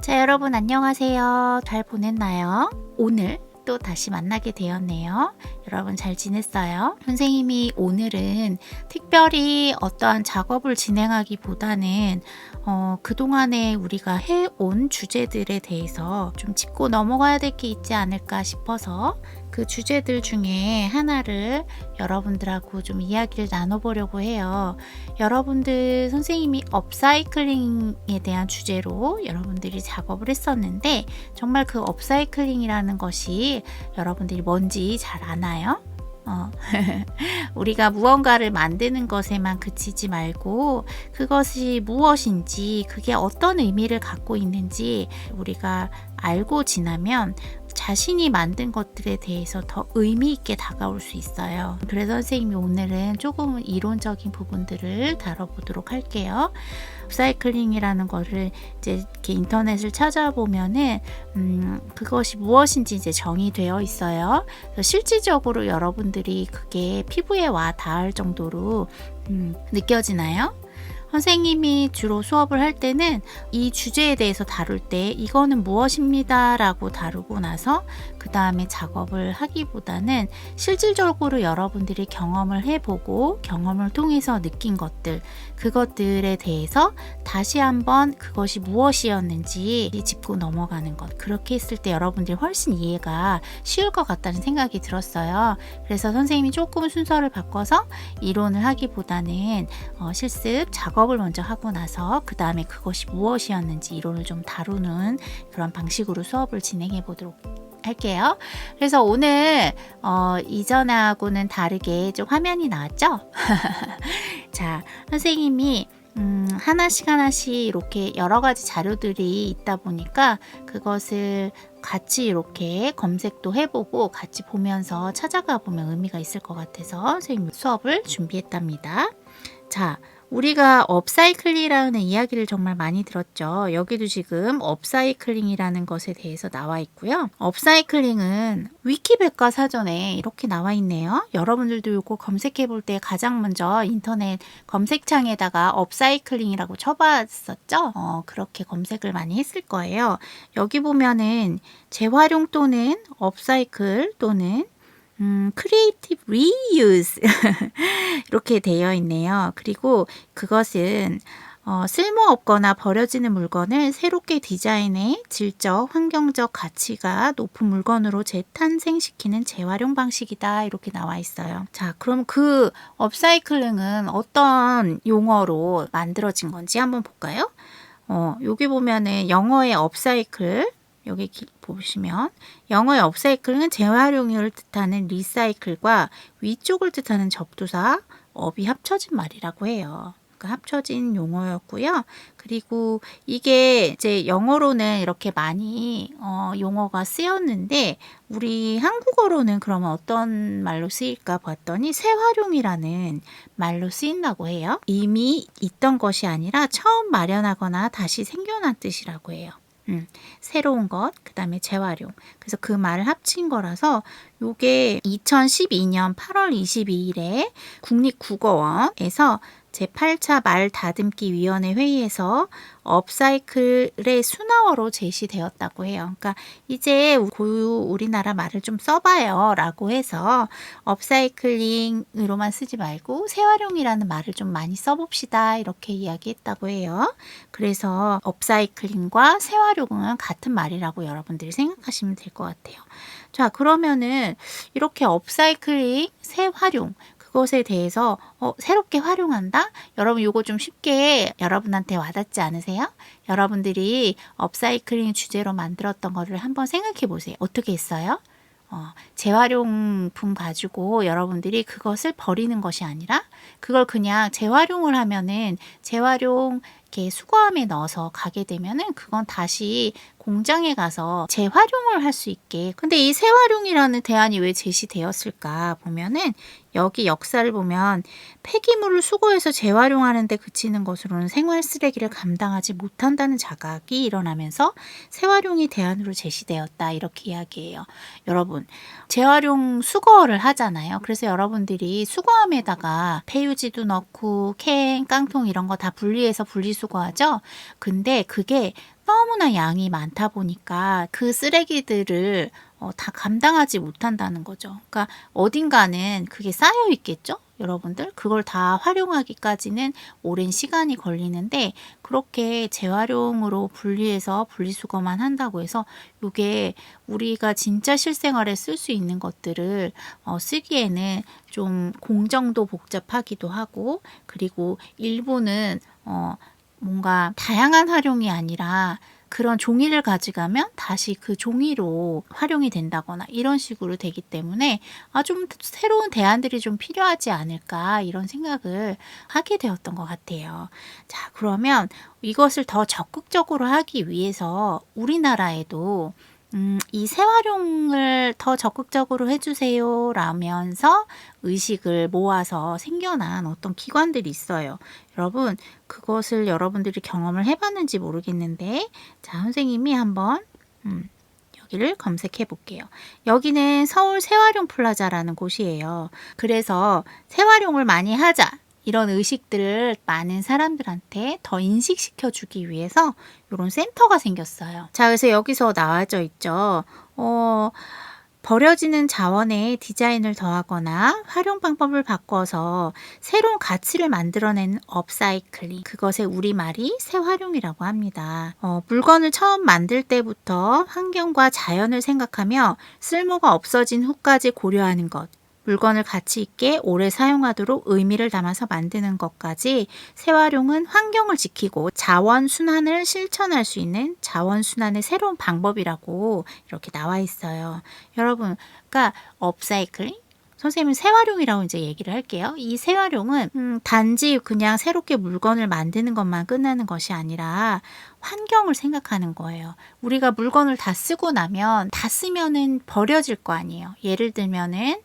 자, 여러분 안녕하세요. 잘 보냈나요? 오늘 또 다시 만나게 되었네요. 여러분 잘 지냈어요? 선생님이 오늘은 특별히 어떠한 작업을 진행하기보다는 그동안에 우리가 해온 주제들에 대해서 좀 짚고 넘어가야 될 게 있지 않을까 싶어서 그 주제들 중에 하나를 여러분들하고 좀 이야기를 나눠보려고 해요. 여러분들 선생님이 업사이클링에 대한 주제로 여러분들이 작업을 했었는데 정말 그 업사이클링이라는 것이 여러분들이 뭔지 잘 아나요? 우리가 무언가를 만드는 것에만 그치지 말고 그것이 무엇인지 그게 어떤 의미를 갖고 있는지 우리가 알고 지나면 자신이 만든 것들에 대해서 더 의미 있게 다가올 수 있어요. 그래서 선생님이 오늘은 조금은 이론적인 부분들을 다뤄보도록 할게요. 업사이클링이라는 거를 이제 이렇게 인터넷을 찾아보면은 그것이 무엇인지 이제 정의되어 있어요. 실질적으로 여러분들이 그게 피부에 와 닿을 정도로 느껴지나요? 선생님이 주로 수업을 할 때는 이 주제에 대해서 다룰 때 이거는 무엇입니다 라고 다루고 나서 그 다음에 작업을 하기보다는 실질적으로 여러분들이 경험을 해보고 경험을 통해서 느낀 것들 그것들에 대해서 다시 한번 그것이 무엇이었는지 짚고 넘어가는 것 그렇게 했을 때 여러분들이 훨씬 이해가 쉬울 것 같다는 생각이 들었어요. 그래서 선생님이 조금 순서를 바꿔서 이론을 하기보다는 실습 작업을 먼저 하고 나서 그 다음에 그것이 무엇이었는지 이론을 좀 다루는 그런 방식으로 수업을 진행해 보도록 할게요. 그래서 오늘 이전하고는 다르게 좀 화면이 나왔죠? 자, 선생님이 하나씩 이렇게 여러 가지 자료들이 있다 보니까 그것을 같이 이렇게 검색도 해보고 같이 보면서 찾아가 보면 의미가 있을 것 같아서 선생님 수업을 준비했답니다. 자, 우리가 업사이클링이라는 이야기를 정말 많이 들었죠. 여기도 지금 업사이클링이라는 것에 대해서 나와 있고요. 업사이클링은 위키백과 사전에 이렇게 나와 있네요. 여러분들도 이거 검색해 볼 때 가장 먼저 인터넷 검색창에다가 업사이클링이라고 쳐봤었죠. 그렇게 검색을 많이 했을 거예요. 여기 보면은 재활용 또는 업사이클 또는 creative reuse 이렇게 되어 있네요. 그리고 그것은 쓸모없거나 버려지는 물건을 새롭게 디자인해 질적, 환경적 가치가 높은 물건으로 재탄생시키는 재활용 방식이다. 이렇게 나와 있어요. 자, 그럼 그 업사이클링은 어떤 용어로 만들어진 건지 한번 볼까요? 여기 보면은 영어의 업사이클 여기 보시면 영어의 업사이클은 재활용을 뜻하는 리사이클과 위쪽을 뜻하는 접두사 업이 합쳐진 말이라고 해요. 그러니까 합쳐진 용어였고요. 그리고 이게 이제 영어로는 이렇게 많이 용어가 쓰였는데 우리 한국어로는 그러면 어떤 말로 쓰일까 봤더니 재활용이라는 말로 쓰인다고 해요. 이미 있던 것이 아니라 처음 마련하거나 다시 생겨난 뜻이라고 해요. 새로운 것, 그 다음에 재활용. 그래서 그 말을 합친 거라서 요게 2012년 8월 22일에 국립국어원에서 제8차 말다듬기위원회 회의에서 업사이클의 순화어로 제시되었다고 해요. 그러니까 이제 고유 우리나라 말을 좀 써봐요 라고 해서 업사이클링으로만 쓰지 말고 재활용이라는 말을 좀 많이 써봅시다 이렇게 이야기했다고 해요. 그래서 업사이클링과 재활용은 같은 말이라고 여러분들이 생각하시면 될 것 같아요. 자, 그러면은 이렇게 업사이클링, 재활용 그것에 대해서 새롭게 활용한다? 여러분 이거 좀 쉽게 여러분한테 와닿지 않으세요? 여러분들이 업사이클링 주제로 만들었던 거를 한번 생각해 보세요. 어떻게 했어요? 재활용품 가지고 여러분들이 그것을 버리는 것이 아니라 그걸 그냥 재활용을 하면은 재활용 이렇게 수거함에 넣어서 가게 되면은 그건 다시 공장에 가서 재활용을 할 수 있게. 근데 이 재활용이라는 대안이 왜 제시되었을까 보면은 여기 역사를 보면 폐기물을 수거해서 재활용하는 데 그치는 것으로는 생활 쓰레기를 감당하지 못한다는 자각이 일어나면서 재활용이 대안으로 제시되었다 이렇게 이야기해요. 여러분 재활용 수거를 하잖아요. 그래서 여러분들이 수거함에다가 폐유지도 넣고 캔, 깡통 이런 거 다 분리해서 분리수거하죠. 근데 그게 너무나 양이 많다 보니까 그 쓰레기들을 다 감당하지 못한다는 거죠. 그러니까 어딘가는 그게 쌓여 있겠죠? 여러분들 그걸 다 활용하기까지는 오랜 시간이 걸리는데 그렇게 재활용으로 분리해서 분리수거만 한다고 해서 이게 우리가 진짜 실생활에 쓸 수 있는 것들을 쓰기에는 좀 공정도 복잡하기도 하고 그리고 일부는 뭔가 다양한 활용이 아니라 그런 종이를 가져가면 다시 그 종이로 활용이 된다거나 이런 식으로 되기 때문에 좀 새로운 대안들이 좀 필요하지 않을까 이런 생각을 하게 되었던 것 같아요. 자, 그러면 이것을 더 적극적으로 하기 위해서 우리나라에도 이 재활용을 더 적극적으로 해주세요 라면서 의식을 모아서 생겨난 어떤 기관들이 있어요. 여러분 그것을 여러분들이 경험을 해봤는지 모르겠는데 자 선생님이 한번 여기를 검색해 볼게요. 여기는 서울 재활용 플라자라는 곳이에요. 그래서 재활용을 많이 하자 이런 의식들을 많은 사람들한테 더 인식시켜 주기 위해서 이런 센터가 생겼어요. 자, 그래서 여기서 나와져 있죠. 버려지는 자원에 디자인을 더하거나 활용 방법을 바꿔서 새로운 가치를 만들어내는 업사이클링. 그것의 우리말이 재활용이라고 합니다. 물건을 처음 만들 때부터 환경과 자연을 생각하며 쓸모가 없어진 후까지 고려하는 것. 물건을 가치 있게 오래 사용하도록 의미를 담아서 만드는 것까지 재활용은 환경을 지키고 자원순환을 실천할 수 있는 자원순환의 새로운 방법이라고 이렇게 나와 있어요. 여러분, 그러니까 업사이클링? 선생님은 재활용이라고 이제 얘기를 할게요. 이 재활용은 단지 그냥 새롭게 물건을 만드는 것만 끝나는 것이 아니라 환경을 생각하는 거예요. 우리가 물건을 다 쓰고 나면 다 쓰면은 버려질 거 아니에요. 예를 들면은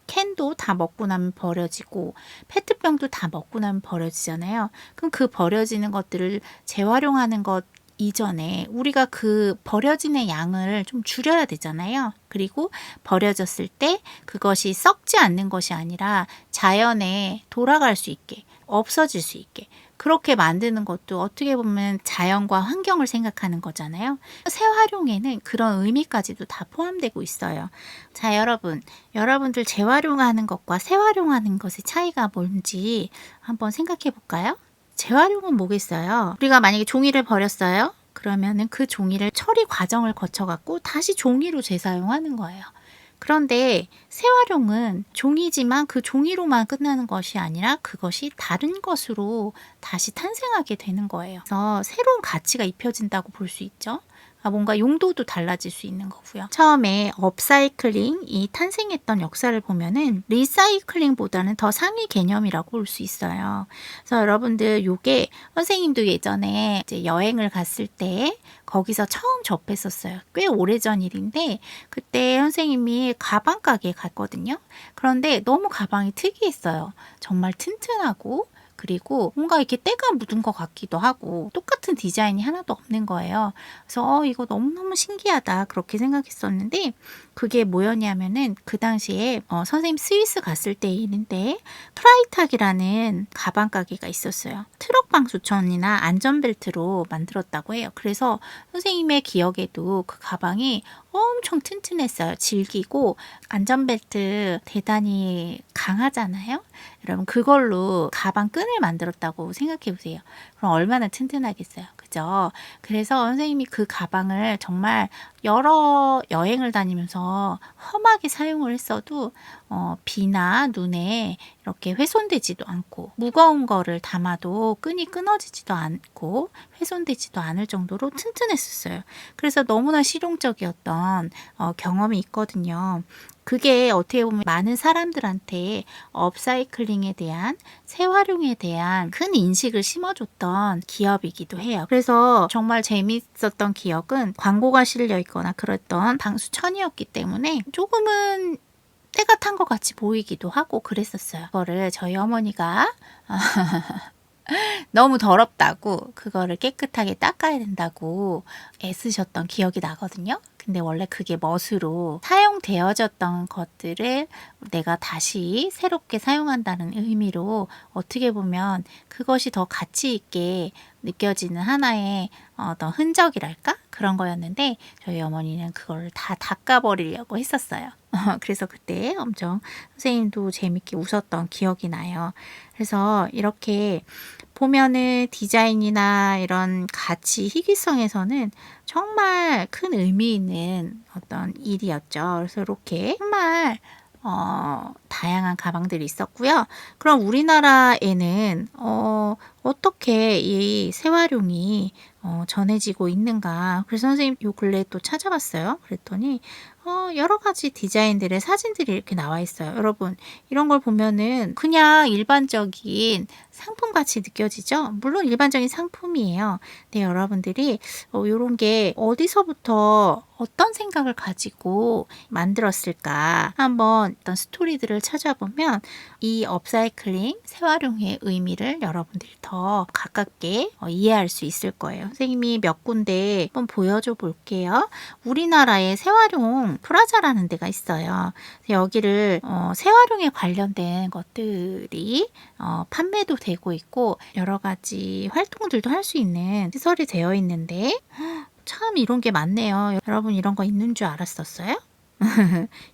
캔도 다 먹고 나면 버려지고 페트병도 다 먹고 나면 버려지잖아요. 그럼 그 버려지는 것들을 재활용하는 것 이전에 우리가 그 버려지는 양을 좀 줄여야 되잖아요. 그리고 버려졌을 때 그것이 썩지 않는 것이 아니라 자연에 돌아갈 수 있게 없어질 수 있게 그렇게 만드는 것도 어떻게 보면 자연과 환경을 생각하는 거잖아요. 재활용에는 그런 의미까지도 다 포함되고 있어요. 자, 여러분들 재활용하는 것과 재활용하는 것의 차이가 뭔지 한번 생각해 볼까요? 재활용은 뭐겠어요? 우리가 만약에 종이를 버렸어요. 그러면은 그 종이를 처리 과정을 거쳐갖고 다시 종이로 재사용하는 거예요. 그런데 재활용은 종이지만 그 종이로만 끝나는 것이 아니라 그것이 다른 것으로 다시 탄생하게 되는 거예요. 그래서 새로운 가치가 입혀진다고 볼 수 있죠. 뭔가 용도도 달라질 수 있는 거고요. 처음에 업사이클링이 탄생했던 역사를 보면은 리사이클링보다는 더 상위 개념이라고 볼 수 있어요. 그래서 여러분들 요게 선생님도 예전에 이제 여행을 갔을 때 거기서 처음 접했었어요. 꽤 오래전 일인데 그때 선생님이 가방 가게에 갔거든요. 그런데 너무 가방이 특이했어요. 정말 튼튼하고 그리고 뭔가 이렇게 때가 묻은 것 같기도 하고 똑같은 디자인이 하나도 없는 거예요. 그래서 이거 너무너무 신기하다 그렇게 생각했었는데 그게 뭐였냐면은 그 당시에 선생님 스위스 갔을 때 일인데 프라이탁이라는 가방 가게가 있었어요. 트럭 방수천이나 안전벨트로 만들었다고 해요. 그래서 선생님의 기억에도 그 가방이 엄청 튼튼했어요. 질기고 안전벨트 대단히 강하잖아요. 여러분 그걸로 가방 끈을 만들었다고 생각해 보세요. 그럼 얼마나 튼튼하겠어요. 그죠? 그래서 선생님이 그 가방을 정말 여러 여행을 다니면서 험하게 사용을 했어도 비나 눈에 이렇게 훼손되지도 않고 무거운 거를 담아도 끈이 끊어지지도 않고 훼손되지도 않을 정도로 튼튼했었어요. 그래서 너무나 실용적이었던 경험이 있거든요. 그게 어떻게 보면 많은 사람들한테 업사이클링에 대한 재활용에 대한 큰 인식을 심어줬던 기업이기도 해요. 그래서 정말 재밌었던 기억은 광고가 실려 있거나 그랬던 방수천이었기 때문에 조금은 때가 탄 것 같이 보이기도 하고 그랬었어요. 그거를 저희 어머니가 너무 더럽다고 그거를 깨끗하게 닦아야 된다고 애쓰셨던 기억이 나거든요. 근데 원래 그게 멋으로 사용되어졌던 것들을 내가 다시 새롭게 사용한다는 의미로 어떻게 보면 그것이 더 가치 있게 느껴지는 하나의 어떤 흔적이랄까? 그런 거였는데 저희 어머니는 그걸 다 닦아버리려고 했었어요. 그래서 그때 엄청 선생님도 재밌게 웃었던 기억이 나요. 그래서 이렇게 보면은 디자인이나 이런 가치, 희귀성에서는 정말 큰 의미 있는 어떤 일이었죠. 그래서 이렇게 정말 다양한 가방들이 있었고요. 그럼 우리나라에는 어떻게 이 세활용이 전해지고 있는가. 그래서 선생님 요 근래에 또 찾아봤어요. 그랬더니 여러 가지 디자인들의 사진들이 이렇게 나와 있어요. 여러분, 이런 걸 보면은 그냥 일반적인 상품같이 느껴지죠? 물론 일반적인 상품이에요. 근데 여러분들이 이런 게 어디서부터 어떤 생각을 가지고 만들었을까 한번 어떤 스토리들을 찾아보면 이 업사이클링, 재활용의 의미를 여러분들이 더 가깝게 이해할 수 있을 거예요. 선생님이 몇 군데 한번 보여줘 볼게요. 우리나라에 재활용 프라자라는 데가 있어요. 여기를 재활용에 관련된 것들이 판매도 되고 있고 여러 가지 활동들도 할 수 있는 시설이 되어 있는데 참 이런 게 많네요. 여러분 이런 거 있는 줄 알았었어요?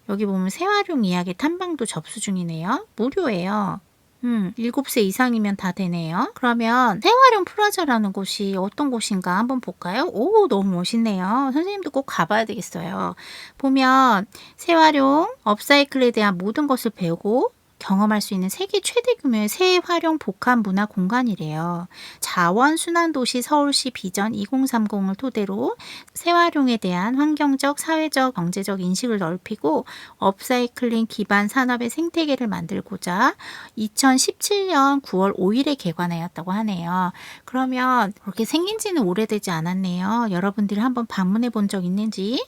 여기 보면 재활용 이야기 탐방도 접수 중이네요. 무료예요. 7세 이상이면 다 되네요. 그러면 재활용 프라자라는 곳이 어떤 곳인가 한번 볼까요? 오, 너무 멋있네요. 선생님도 꼭 가봐야 되겠어요. 보면 재활용, 업사이클에 대한 모든 것을 배우고 경험할 수 있는 세계 최대 규모의 재활용 복합 문화 공간이래요. 자원순환도시 서울시 비전 2030을 토대로 재활용에 대한 환경적, 사회적, 경제적 인식을 넓히고 업사이클링 기반 산업의 생태계를 만들고자 2017년 9월 5일에 개관하였다고 하네요. 그러면 그렇게 생긴 지는 오래되지 않았네요. 여러분들이 한번 방문해 본 적 있는지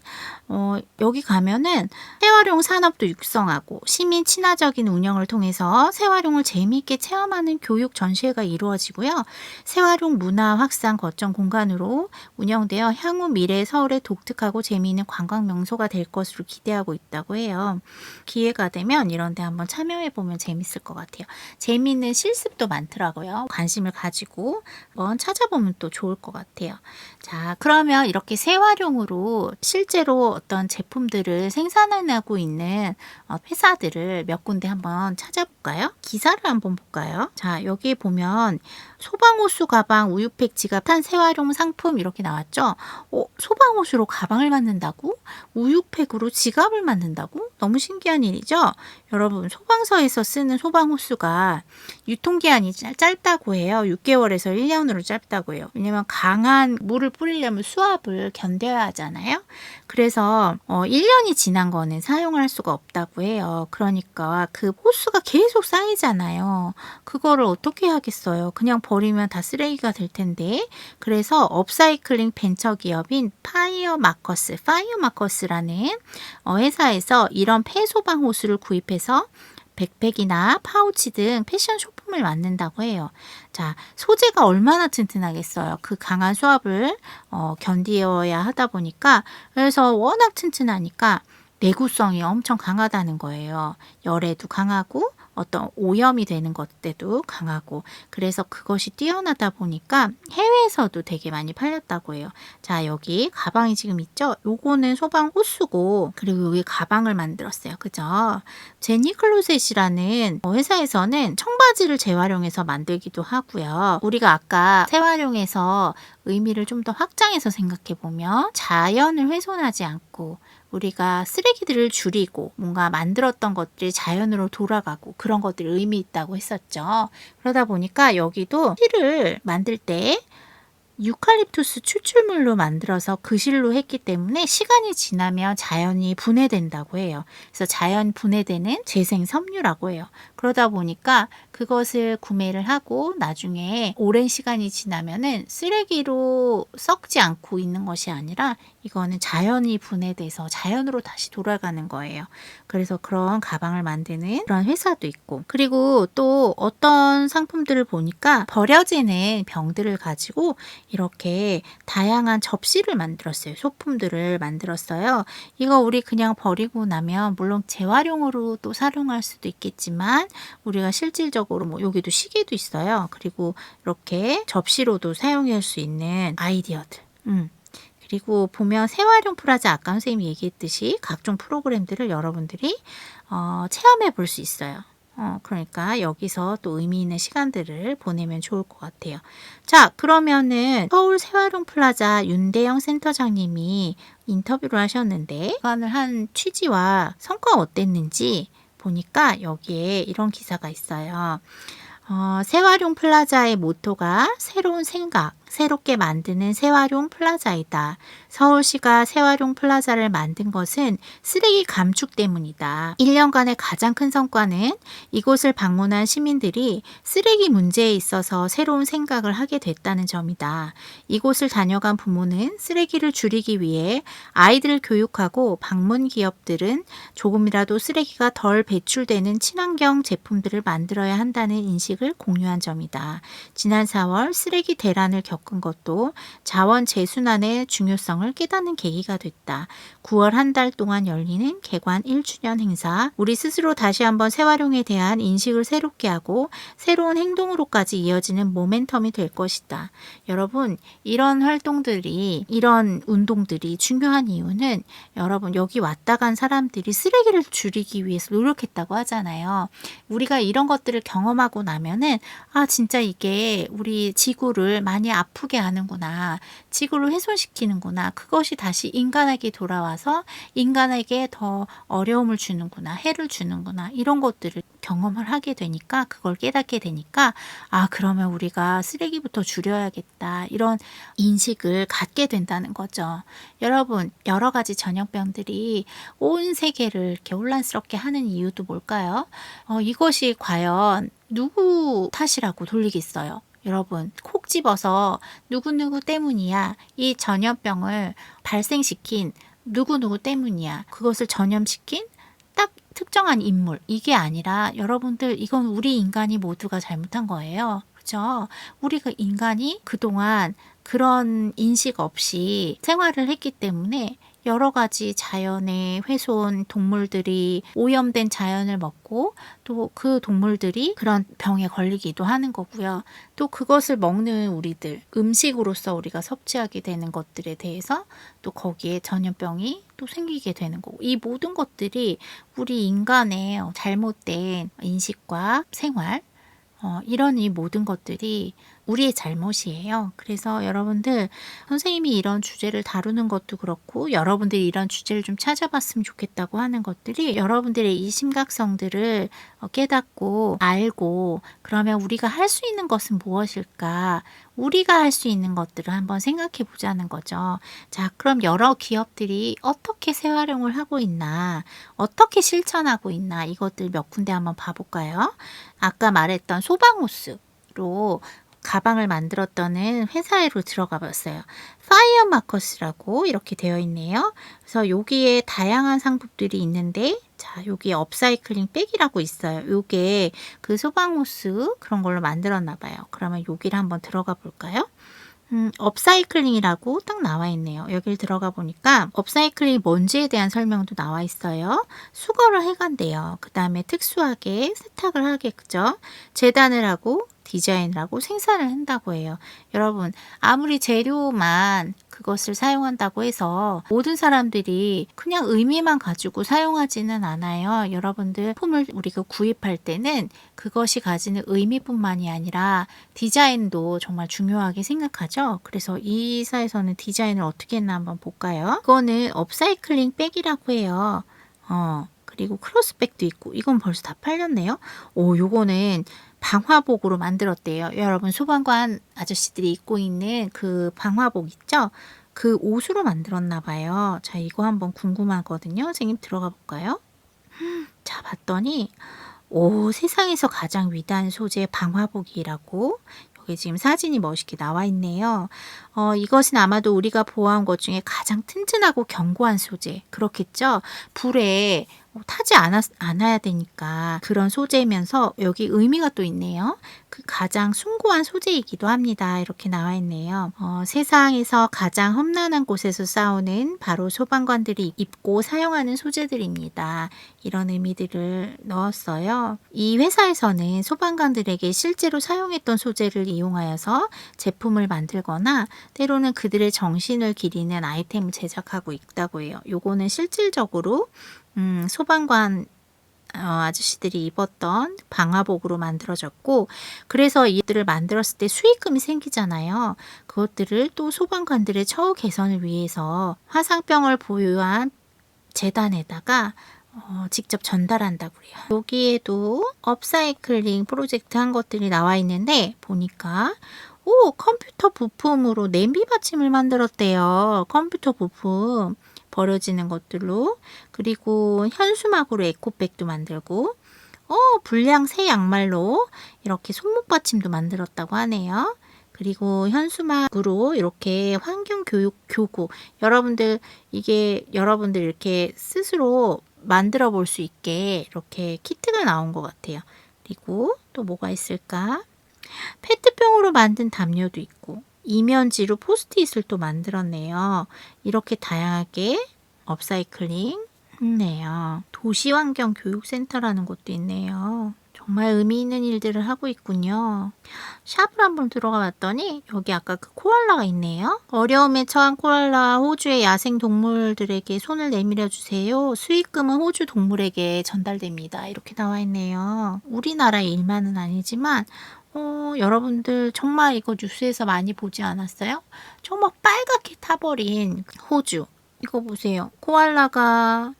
여기 가면은 재활용 산업도 육성하고 시민 친화적인 운영을 통해서 재활용을 재미있게 체험하는 교육 전시회가 이루어지고요. 재활용 문화 확산 거점 공간으로 운영되어 향후 미래 서울의 독특하고 재미있는 관광 명소가 될 것으로 기대하고 있다고 해요. 기회가 되면 이런 데 한번 참여해 보면 재밌을 것 같아요. 재미있는 실습도 많더라고요. 관심을 가지고 한번 찾아보면 또 좋을 것 같아요. 자, 그러면 이렇게 재활용으로 실제로 어떤 제품들을 생산하고 있는 회사들을 몇 군데 한번 찾아볼까요? 기사를 한번 볼까요? 자, 여기 보면 소방호수 가방, 우유팩, 지갑, 탄 재활용 상품 이렇게 나왔죠? 소방호수로 가방을 만든다고? 우유팩으로 지갑을 만든다고? 너무 신기한 일이죠? 여러분, 소방서에서 쓰는 소방호수가 유통기한이 짧다고 해요. 6개월에서 1년으로 짧다고 해요. 왜냐면 강한 물을 뿌리려면 수압을 견뎌야 하잖아요. 그래서 1년이 지난 거는 사용할 수가 없다고 해요. 그러니까 그 호수가 계속 쌓이잖아요. 그거를 어떻게 하겠어요? 그냥 버리면 다 쓰레기가 될 텐데. 그래서 업사이클링 벤처기업인 파이어마커스라는 회사에서 이런 폐소방 호수를 구입해서 백팩이나 파우치 등 패션 소품을 만든다고 해요. 자, 소재가 얼마나 튼튼하겠어요. 그 강한 수압을 견디어야 하다 보니까 그래서 워낙 튼튼하니까 내구성이 엄청 강하다는 거예요. 열에도 강하고 어떤 오염이 되는 것 때도 강하고 그래서 그것이 뛰어나다 보니까 해외에서도 되게 많이 팔렸다고 해요. 자, 여기 가방이 지금 있죠? 요거는 소방 호수고 그리고 여기 가방을 만들었어요. 그죠? 제니 클로셋이라는 회사에서는 청바지를 재활용해서 만들기도 하고요. 우리가 아까 재활용해서 의미를 좀 더 확장해서 생각해 보면 자연을 훼손하지 않고 우리가 쓰레기들을 줄이고 뭔가 만들었던 것들이 자연으로 돌아가고 그런 것들이 의미 있다고 했었죠. 그러다 보니까 여기도 실을 만들 때 유칼립투스 추출물로 만들어서 그 실로 했기 때문에 시간이 지나면 자연이 분해된다고 해요. 그래서 자연 분해되는 재생 섬유라고 해요. 그러다 보니까 그것을 구매를 하고 나중에 오랜 시간이 지나면은 쓰레기로 썩지 않고 있는 것이 아니라 이거는 자연이 분해돼서 자연으로 다시 돌아가는 거예요. 그래서 그런 가방을 만드는 그런 회사도 있고 그리고 또 어떤 상품들을 보니까 버려지는 병들을 가지고 이렇게 다양한 접시를 만들었어요. 소품들을 만들었어요. 이거 우리 그냥 버리고 나면 물론 재활용으로 또 사용할 수도 있겠지만 우리가 실질적으로 뭐 여기도 시계도 있어요. 그리고 이렇게 접시로도 사용할 수 있는 아이디어들. 그리고 보면 생활용 플라자 아까 선생님이 얘기했듯이 각종 프로그램들을 여러분들이 체험해 볼 수 있어요. 그러니까 여기서 또 의미 있는 시간들을 보내면 좋을 것 같아요. 자, 그러면은 서울 생활용 플라자 윤대영 센터장님이 인터뷰를 하셨는데 주관을 한 취지와 성과가 어땠는지 보니까 여기에 이런 기사가 있어요. 생활용 플라자의 모토가 새로운 생각, 새롭게 만드는 생활용 플라자이다. 서울시가 생활용 플라자를 만든 것은 쓰레기 감축 때문이다. 1년간의 가장 큰 성과는 이곳을 방문한 시민들이 쓰레기 문제에 있어서 새로운 생각을 하게 됐다는 점이다. 이곳을 다녀간 부모는 쓰레기를 줄이기 위해 아이들을 교육하고 방문 기업들은 조금이라도 쓰레기가 덜 배출되는 친환경 제품들을 만들어야 한다는 인식을 공유한 점이다. 지난 4월 쓰레기 대란을 겪은 것도 자원 재순환의 중요성을 깨닫는 계기가 됐다. 9월 한 달 동안 열리는 개관 1주년 행사, 우리 스스로 다시 한번 재활용에 대한 인식을 새롭게 하고 새로운 행동으로까지 이어지는 모멘텀이 될 것이다. 여러분, 이런 활동들이, 이런 운동들이 중요한 이유는 여러분 여기 왔다 간 사람들이 쓰레기를 줄이기 위해서 노력했다고 하잖아요. 우리가 이런 것들을 경험하고 나면은 진짜 이게 우리 지구를 많이 아프게 하는구나. 지구를 훼손시키는구나. 그것이 다시 인간에게 돌아와서 인간에게 더 어려움을 주는구나. 해를 주는구나. 이런 것들을 경험을 하게 되니까 그걸 깨닫게 되니까 그러면 우리가 쓰레기부터 줄여야겠다. 이런 인식을 갖게 된다는 거죠. 여러분, 여러 가지 전염병들이 온 세계를 이렇게 혼란스럽게 하는 이유도 뭘까요? 이것이 과연 누구 탓이라고 돌리겠어요? 여러분, 콕 집어서 누구누구 때문이야. 이 전염병을 발생시킨 누구누구 때문이야. 그것을 전염시킨 딱 특정한 인물. 이게 아니라 여러분들 이건 우리 인간이 모두가 잘못한 거예요. 그죠? 우리가 인간이 그동안 그런 인식 없이 생활을 했기 때문에 여러 가지 자연의 훼손, 동물들이 오염된 자연을 먹고 또 그 동물들이 그런 병에 걸리기도 하는 거고요. 또 그것을 먹는 우리들, 음식으로서 우리가 섭취하게 되는 것들에 대해서 또 거기에 전염병이 또 생기게 되는 거고, 이 모든 것들이 우리 인간의 잘못된 인식과 생활, 이런 이 모든 것들이 우리의 잘못이에요. 그래서 여러분들, 선생님이 이런 주제를 다루는 것도 그렇고 여러분들이 이런 주제를 좀 찾아봤으면 좋겠다고 하는 것들이 여러분들의 이 심각성들을 깨닫고 알고, 그러면 우리가 할 수 있는 것은 무엇일까? 우리가 할 수 있는 것들을 한번 생각해 보자는 거죠. 자, 그럼 여러 기업들이 어떻게 재활용을 하고 있나, 어떻게 실천하고 있나, 이것들 몇 군데 한번 봐볼까요? 아까 말했던 소방호스로 가방을 만들었던 회사로 들어가 봤어요. 파이어 마커스라고 이렇게 되어 있네요. 그래서 여기에 다양한 상품들이 있는데, 자, 여기 업사이클링 백이라고 있어요. 요게 그 소방호스 그런 걸로 만들었나 봐요. 그러면 여기를 한번 들어가 볼까요? 업사이클링이라고 딱 나와 있네요. 여기를 들어가 보니까 업사이클링이 뭔지에 대한 설명도 나와 있어요. 수거를 해간대요. 그 다음에 특수하게 세탁을 하겠죠. 재단을 하고 디자인을 하고 생산을 한다고 해요. 여러분, 아무리 재료만 그것을 사용한다고 해서 모든 사람들이 그냥 의미만 가지고 사용하지는 않아요. 여러분들, 품을 우리가 구입할 때는 그것이 가지는 의미뿐만이 아니라 디자인도 정말 중요하게 생각하죠. 그래서 이 사에서는 디자인을 어떻게 했나 한번 볼까요? 이거는 업사이클링 백이라고 해요. 그리고 크로스백도 있고, 이건 벌써 다 팔렸네요. 요거는 방화복으로 만들었대요. 여러분, 소방관 아저씨들이 입고 있는 그 방화복 있죠? 그 옷으로 만들었나 봐요. 자, 이거 한번 궁금하거든요. 선생님 들어가 볼까요? 자, 봤더니 세상에서 가장 위대한 소재 방화복이라고 여기 지금 사진이 멋있게 나와 있네요. 이것은 아마도 우리가 보아온 것 중에 가장 튼튼하고 견고한 소재. 그렇겠죠? 불에 타지 않아야 되니까 그런 소재면서 여기 의미가 또 있네요. 그 가장 숭고한 소재이기도 합니다. 이렇게 나와 있네요. 세상에서 가장 험난한 곳에서 싸우는 바로 소방관들이 입고 사용하는 소재들입니다. 이런 의미들을 넣었어요. 이 회사에서는 소방관들에게 실제로 사용했던 소재를 이용하여서 제품을 만들거나 때로는 그들의 정신을 기리는 아이템을 제작하고 있다고 해요. 요거는 실질적으로 소방관 아저씨들이 입었던 방화복으로 만들어졌고, 그래서 이들을 만들었을 때 수익금이 생기잖아요. 그것들을 또 소방관들의 처우 개선을 위해서 화상병을 보유한 재단에다가 직접 전달한다고 해요. 여기에도 업사이클링 프로젝트 한 것들이 나와 있는데 보니까 컴퓨터 부품으로 냄비 받침을 만들었대요. 컴퓨터 부품 버려지는 것들로. 그리고 현수막으로 에코백도 만들고 불량 새 양말로 이렇게 손목 받침도 만들었다고 하네요. 그리고 현수막으로 이렇게 환경교육 교구, 여러분들 이렇게 스스로 만들어 볼 수 있게 이렇게 키트가 나온 것 같아요. 그리고 또 뭐가 있을까? 페트병으로 만든 담요도 있고, 이면지로 포스트잇을 또 만들었네요. 이렇게 다양하게 업사이클링 했네요. 도시환경교육센터라는 곳도 있네요. 정말 의미 있는 일들을 하고 있군요. 샵을 한번 들어가 봤더니 여기 아까 그 코알라가 있네요. 어려움에 처한 코알라 호주의 야생 동물들에게 손을 내밀어 주세요. 수익금은 호주 동물에게 전달됩니다. 이렇게 나와 있네요. 우리나라의 일만은 아니지만 여러분들 정말 이거 뉴스에서 많이 보지 않았어요? 정말 빨갛게 타버린 호주. 이거 보세요. 코알라가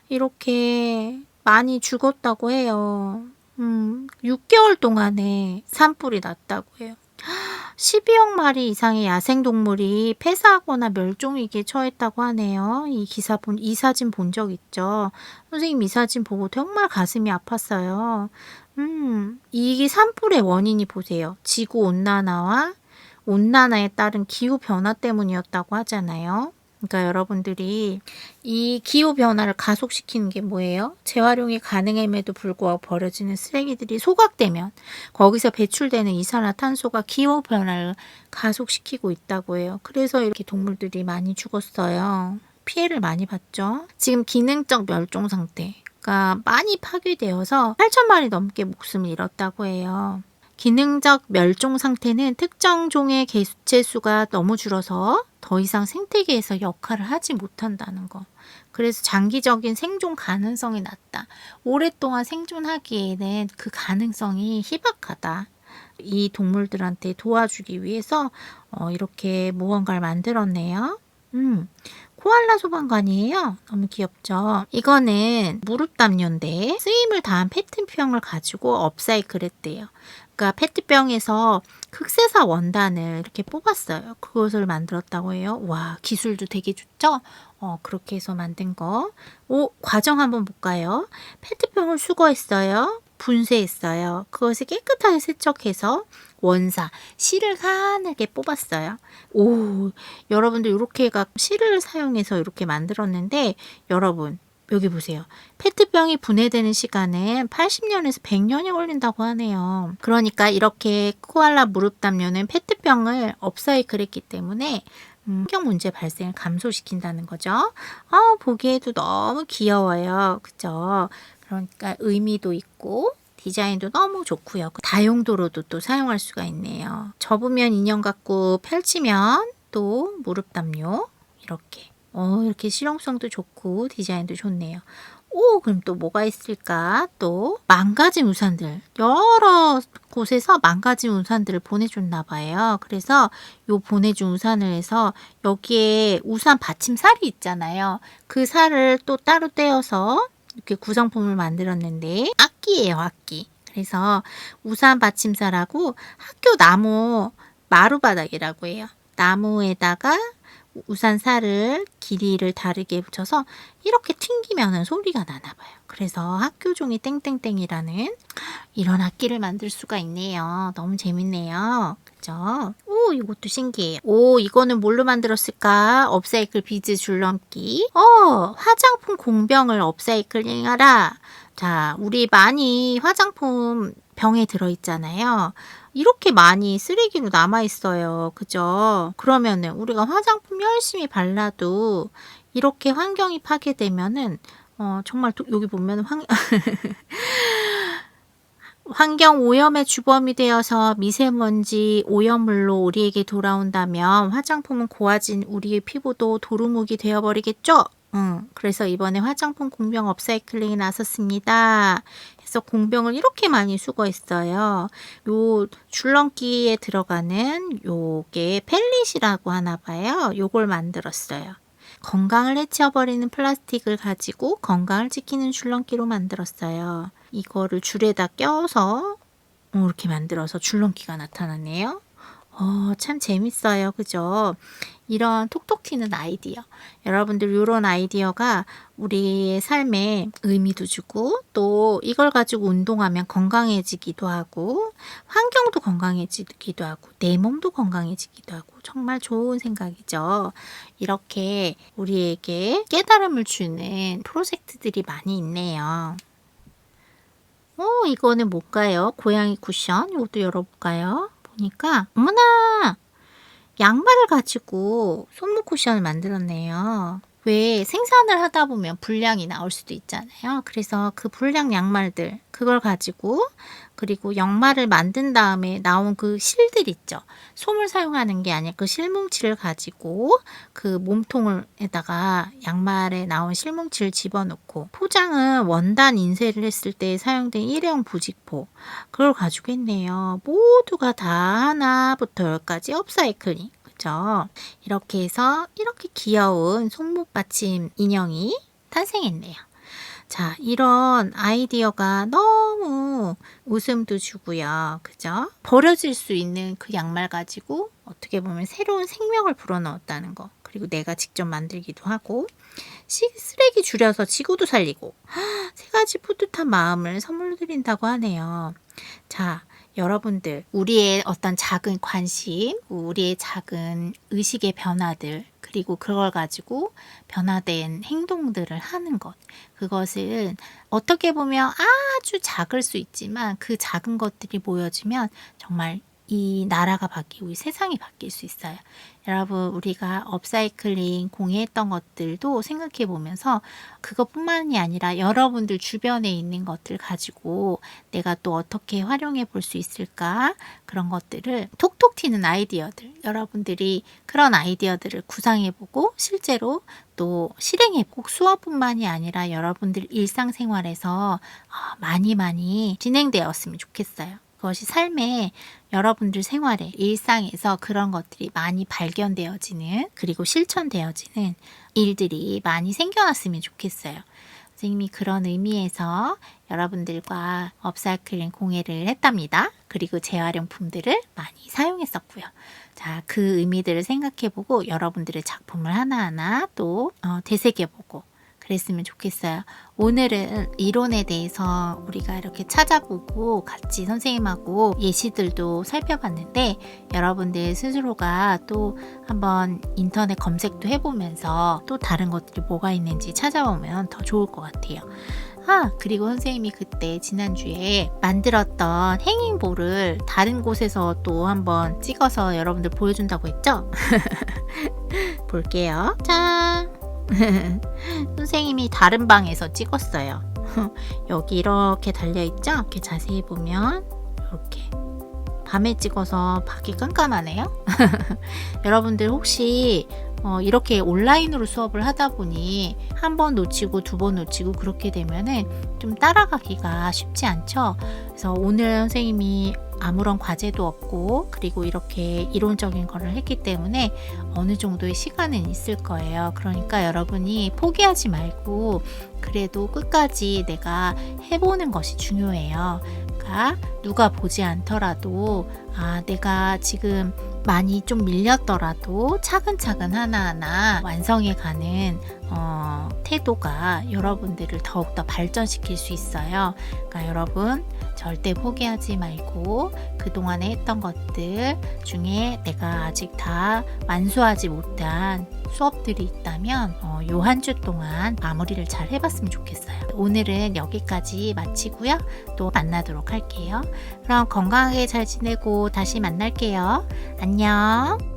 이렇게 많이 죽었다고 해요. 6개월 동안에 산불이 났다고 해요. 12억 마리 이상의 야생동물이 폐사하거나 멸종위기에 처했다고 하네요. 이 사진 본 적 있죠? 선생님 이 사진 보고 정말 가슴이 아팠어요. 이 산불의 원인이 보세요. 지구온난화와 온난화에 따른 기후변화 때문이었다고 하잖아요. 그러니까 여러분들이 이 기후변화를 가속시키는 게 뭐예요? 재활용이 가능함에도 불구하고 버려지는 쓰레기들이 소각되면 거기서 배출되는 이산화탄소가 기후변화를 가속시키고 있다고 해요. 그래서 이렇게 동물들이 많이 죽었어요. 피해를 많이 봤죠. 지금 기능적 멸종 상태가 많이 파괴되어서 8,000마리 넘게 목숨을 잃었다고 해요. 기능적 멸종 상태는 특정 종의 개체 수가 너무 줄어서 더 이상 생태계에서 역할을 하지 못한다는 거. 그래서 장기적인 생존 가능성이 낮다. 오랫동안 생존하기에는 그 가능성이 희박하다. 이 동물들한테 도와주기 위해서 이렇게 무언가를 만들었네요. 코알라 소방관이에요. 너무 귀엽죠? 이거는 무릎 담요인데 쓰임을 다한 페트병을 가지고 업사이클 했대요. 그러니까 페트병에서 흑세사 원단을 이렇게 뽑았어요. 그것을 만들었다고 해요. 와, 기술도 되게 좋죠? 그렇게 해서 만든 거. 과정 한번 볼까요? 페트병을 수거했어요. 분쇄했어요. 그것을 깨끗하게 세척해서 원사, 실을 가늘게 뽑았어요. 여러분들 이렇게가 실을 사용해서 이렇게 만들었는데 여러분 여기 보세요. 페트병이 분해되는 시간은 80년에서 100년이 걸린다고 하네요. 그러니까 이렇게 코알라 무릎 담요는 페트병을 업사이클 했기 때문에 환경 문제 발생을 감소시킨다는 거죠. 보기에도 너무 귀여워요. 그죠? 그러니까 의미도 있고 디자인도 너무 좋고요. 다용도로도 또 사용할 수가 있네요. 접으면 인형 같고 펼치면 또 무릎 담요 이렇게 이렇게 실용성도 좋고 디자인도 좋네요. 그럼 또 뭐가 있을까? 또 망가진 우산들, 여러 곳에서 망가진 우산들을 보내줬나 봐요. 그래서 요 보내준 우산을 해서 여기에 우산 받침살이 있잖아요. 그 살을 또 따로 떼어서 이렇게 구성품을 만들었는데 악기예요, 악기. 그래서 우산 받침살하고 학교 나무 마루바닥이라고 해요. 나무에다가 우산살을 길이를 다르게 붙여서 이렇게 튕기면 소리가 나나 봐요. 그래서 학교종이 땡땡땡이라는 이런 악기를 만들 수가 있네요. 너무 재밌네요. 그죠? 그죠? 오, 이것도 신기해요. 오, 이거는 뭘로 만들었을까? 업사이클 비즈 줄넘기. 화장품 공병을 업사이클링하라. 자, 우리 많이 화장품 병에 들어있잖아요. 이렇게 많이 쓰레기로 남아있어요. 그죠? 그러면은 우리가 화장품 열심히 발라도 이렇게 환경이 파괴되면은 정말 여기 보면 환경 오염의 주범이 되어서 미세먼지 오염물로 우리에게 돌아온다면 화장품은 고와진 우리의 피부도 도루묵이 되어버리겠죠? 그래서 이번에 화장품 공병 업사이클링에 나섰습니다. 그래서 공병을 이렇게 많이 수거했어요. 요 줄넘기에 들어가는 요게 펠릿이라고 하나 봐요. 요걸 만들었어요. 건강을 해치워버리는 플라스틱을 가지고 건강을 지키는 줄넘기로 만들었어요. 이거를 줄에다 껴서 이렇게 만들어서 줄넘기가 나타나네요. 참 재밌어요. 그죠? 이런 톡톡 튀는 아이디어. 여러분들 이런 아이디어가 우리의 삶에 의미도 주고 또 이걸 가지고 운동하면 건강해지기도 하고 환경도 건강해지기도 하고 내 몸도 건강해지기도 하고 정말 좋은 생각이죠. 이렇게 우리에게 깨달음을 주는 프로젝트들이 많이 있네요. 이거는 뭘까요? 고양이 쿠션. 이것도 열어볼까요? 보니까 어머나! 양말을 가지고 손목 쿠션을 만들었네요. 왜 생산을 하다 보면 불량이 나올 수도 있잖아요. 그래서 그 불량 양말들 그걸 가지고 그리고 양말을 만든 다음에 나온 그 실들 있죠. 솜을 사용하는 게 아니라 그 실뭉치를 가지고 그 몸통에다가 양말에 나온 실뭉치를 집어넣고 포장은 원단 인쇄를 했을 때 사용된 일회용 부직포 그걸 가지고 했네요. 모두가 다 하나부터 열까지 업사이클링. 그죠? 이렇게 해서 이렇게 귀여운 손목 받침 인형이 탄생했네요. 자, 이런 아이디어가 너무 웃음도 주고요. 그죠? 버려질 수 있는 그 양말 가지고 어떻게 보면 새로운 생명을 불어넣었다는 거. 그리고 내가 직접 만들기도 하고 쓰레기 줄여서 지구도 살리고 세 가지 뿌듯한 마음을 선물로 드린다고 하네요. 자, 여러분들 우리의 어떤 작은 관심, 우리의 작은 의식의 변화들 그리고 그걸 가지고 변화된 행동들을 하는 것 그것은 어떻게 보면 아주 작을 수 있지만 그 작은 것들이 모여지면 정말 이 나라가 바뀌고 이 세상이 바뀔 수 있어요. 여러분 우리가 업사이클링 공유했던 것들도 생각해 보면서 그것뿐만이 아니라 여러분들 주변에 있는 것들 가지고 내가 또 어떻게 활용해 볼 수 있을까 그런 것들을 톡톡 튀는 아이디어들 여러분들이 그런 아이디어들을 구상해 보고 실제로 또 실행해 보고 수업뿐만이 아니라 여러분들 일상생활에서 많이 진행되었으면 좋겠어요. 그것이 삶에 여러분들 생활에 일상에서 그런 것들이 많이 발견되어지는 그리고 실천되어지는 일들이 많이 생겨났으면 좋겠어요. 선생님이 그런 의미에서 여러분들과 업사이클링 공예를 했답니다. 그리고 재활용품들을 많이 사용했었고요. 자, 그 의미들을 생각해보고 여러분들의 작품을 하나하나 또 되새겨보고 그랬으면 좋겠어요. 오늘은 이론에 대해서 우리가 이렇게 찾아보고 같이 선생님하고 예시들도 살펴봤는데 여러분들 스스로가 또 한번 인터넷 검색도 해보면서 또 다른 것들이 뭐가 있는지 찾아보면 더 좋을 것 같아요. 그리고 선생님이 그때 지난주에 만들었던 행잉볼을 다른 곳에서 또 한번 찍어서 여러분들 보여준다고 했죠? 볼게요. 짠! 선생님이 다른 방에서 찍었어요. 여기 이렇게 달려있죠? 이렇게 자세히 보면 이렇게 밤에 찍어서 밖이 깜깜하네요. 여러분들 혹시 이렇게 온라인으로 수업을 하다 보니 한 번 놓치고 두 번 놓치고 그렇게 되면은 좀 따라가기가 쉽지 않죠. 그래서 오늘 선생님이 아무런 과제도 없고 그리고 이렇게 이론적인 거를 했기 때문에 어느 정도의 시간은 있을 거예요. 그러니까 여러분이 포기하지 말고 그래도 끝까지 내가 해보는 것이 중요해요. 그러니까 누가 보지 않더라도 내가 지금 많이 좀 밀렸더라도 차근차근 하나하나 완성해가는 태도가 여러분들을 더욱더 발전시킬 수 있어요. 그러니까 여러분 절대 포기하지 말고 그동안에 했던 것들 중에 내가 아직 다 완수하지 못한 수업들이 있다면 요 한 주 동안 마무리를 잘 해봤으면 좋겠어요. 오늘은 여기까지 마치고요. 또 만나도록 할게요. 그럼 건강하게 잘 지내고 다시 만날게요. 안녕.